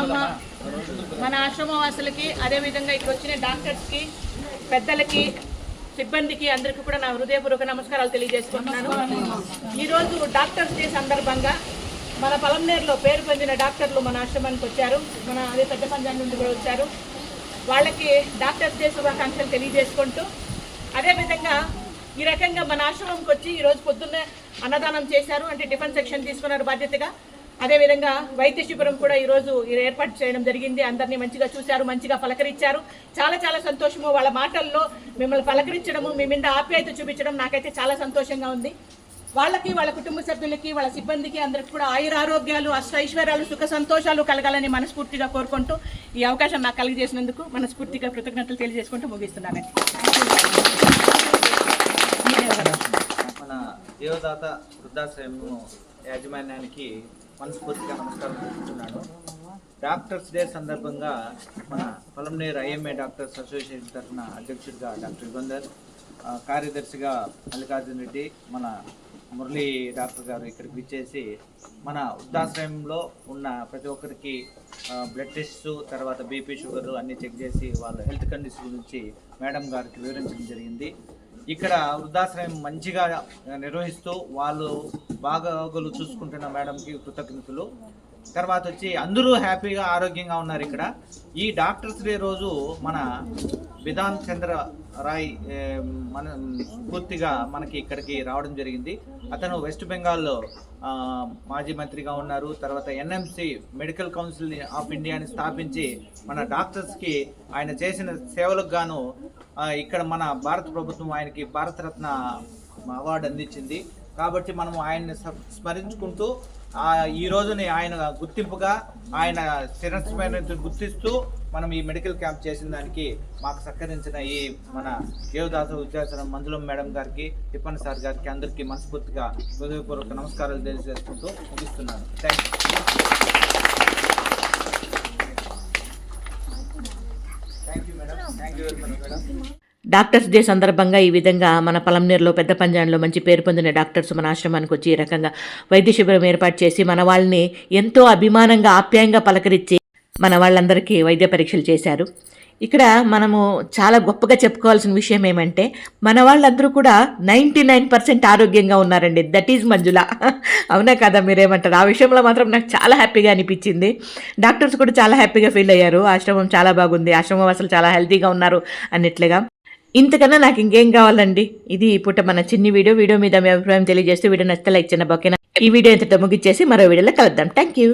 అమ్మ మన ఆశ్రమవాసులకి అదేవిధంగా ఇక్కడ వచ్చిన డాక్టర్స్కి పెద్దలకి సిబ్బందికి అందరికీ కూడా నా హృదయపూర్వక నమస్కారాలు తెలియజేసుకుంటున్నాను. ఈరోజు డాక్టర్స్ డే సందర్భంగా మన పలంనేరులో పేరు పొందిన డాక్టర్లు మన ఆశ్రమానికి వచ్చారు. మన అదే పెద్ద పంజాబ్ నుండి కూడా వచ్చారు. వాళ్ళకి డాక్టర్స్ డే శుభాకాంక్షలు తెలియజేసుకుంటూ అదేవిధంగా ఈ రకంగా మన ఆశ్రమంకి వచ్చి ఈరోజు పొద్దున్నే అన్నదానం చేశారు. అంటే టిఫిన్ సెక్షన్ తీసుకున్నారు బాధ్యతగా. అదేవిధంగా వైద్య శిబిరం కూడా ఈరోజు ఏర్పాటు చేయడం జరిగింది. అందరినీ మంచిగా చూశారు, మంచిగా పలకరించారు. చాలా చాలా సంతోషము. వాళ్ళ మాటల్లో మిమ్మల్ని పలకరించడము, మీ మీద ఆప్యాయత చూపించడం నాకైతే చాలా సంతోషంగా ఉంది. వాళ్ళకి, వాళ్ళ కుటుంబ సభ్యులకి, వాళ్ళ సిబ్బందికి అందరికి కూడా ఆయురారోగ్యాలు, అష్టైశ్వర్యాలు, సుఖ సంతోషాలు కలగాలని మనస్ఫూర్తిగా కోరుకుంటూ ఈ అవకాశం నాకు కలిగజేసినందుకు మనస్ఫూర్తిగా కృతజ్ఞతలు తెలియజేసుకుంటూ ముగిస్తున్నానండి. మన దేవదాత వృద్ధాశ్రయం యాజమాన్యానికి మనస్ఫూర్తిగా నమస్కారం తెలుపుతున్నాను. డాక్టర్స్ డే సందర్భంగా మన పలంనేరు ఐఎంఏ డాక్టర్స్ అసోసియేషన్ తరఫున అధ్యక్షుడిగా డాక్టర్ యుగంధర్, కార్యదర్శిగా మల్లికార్జున రెడ్డి, మన మురళీ డాక్టర్ గారు ఇక్కడికి విచ్చేసి మన వృద్ధాశ్రయంలో ఉన్న ప్రతి ఒక్కరికి బ్లడ్ టెస్ట్, తర్వాత బీపీ, షుగర్ అన్నీ చెక్ చేసి వాళ్ళ హెల్త్ కండిషన్ గురించి మేడం గారికి వివరించడం జరిగింది. ఇక్కడ వృద్ధాశ్రయం మంచిగా నిర్వహిస్తూ వాళ్ళు బాగోగులు చూసుకుంటున్న మేడంకి కృతజ్ఞతలు. తర్వాత వచ్చి అందరూ హ్యాపీగా ఆరోగ్యంగా ఉన్నారు. ఇక్కడ ఈ డాక్టర్స్ డే రోజు మన బిధాన్ చంద్ర రాయ్ మన పూర్తిగా మనకి ఇక్కడికి రావడం జరిగింది. అతను వెస్ట్ బెంగాల్లో మాజీ మంత్రిగా ఉన్నారు. తర్వాత ఎన్ఎంసి మెడికల్ కౌన్సిల్ ఆఫ్ ఇండియాని స్థాపించి మన డాక్టర్స్కి ఆయన చేసిన సేవలకు గాను ఇక్కడ మన భారత ప్రభుత్వం ఆయనకి భారతరత్న అవార్డు అందించింది. కాబట్టి మనం ఆయన్ని స్మరించుకుంటూ ఈ రోజుని ఆయన గుర్తింపుగా ఆయన శిరస్మరణను గుర్తిస్తూ మనం ఈ మెడికల్ క్యాంప్ చేసిన దానికి మాకు సహకరించిన ఈ మన దేవదాత ఉద్యోగ మంజులం మేడం గారికి, తిప్పన్ సార్ గారికి అందరికీ మనస్ఫూర్తిగా హృదయపూర్వక నమస్కారాలు తెలియజేసుకుంటూ ముగిస్తున్నాను. Thank you madam. Thank you very much madam. Doctors day సందర్భంగా ఈ విధంగా మన పలంనేరులో పెద్ద పంజాన్లో మంచి పేరు పొందిన డాక్టర్స్ మన ఆశ్రమానికి వచ్చి ఈ రకంగా వైద్య శిబిరం ఏర్పాటు చేసి మన వాళ్ళని ఎంతో అభిమానంగా, ఆప్యాయంగా పలకరించి మన వాళ్ళందరికీ వైద్య పరీక్షలు చేశారు. ఇక్కడ మనము చాలా గొప్పగా చెప్పుకోవాల్సిన విషయం ఏమంటే మన వాళ్ళందరూ కూడా 99% ఆరోగ్యంగా ఉన్నారండి. దట్ ఈజ్ మంజుల. అవునా కదా, మీరేమంటారు? ఆ విషయంలో మాత్రం నాకు చాలా హ్యాపీగా అనిపించింది. డాక్టర్స్ కూడా చాలా హ్యాపీగా ఫీల్ అయ్యారు. ఆశ్రమం చాలా బాగుంది, ఆశ్రమం అసలు చాలా హెల్తీగా ఉన్నారు అన్నట్లుగా. ఇంతకన్నా నాకు ఇంకేం కావాలండి. ఇది ఇప్పుడు మన చిన్ని వీడియో మీద మీ అభిప్రాయం తెలియజేస్తూ వీడియో నచ్చితే లైక్ చేయండి. ఓకేనా? ఈ వీడియో ఇంతతో ముగిచ్చేసి మరో వీడియోలో కలుద్దాం. Thank you.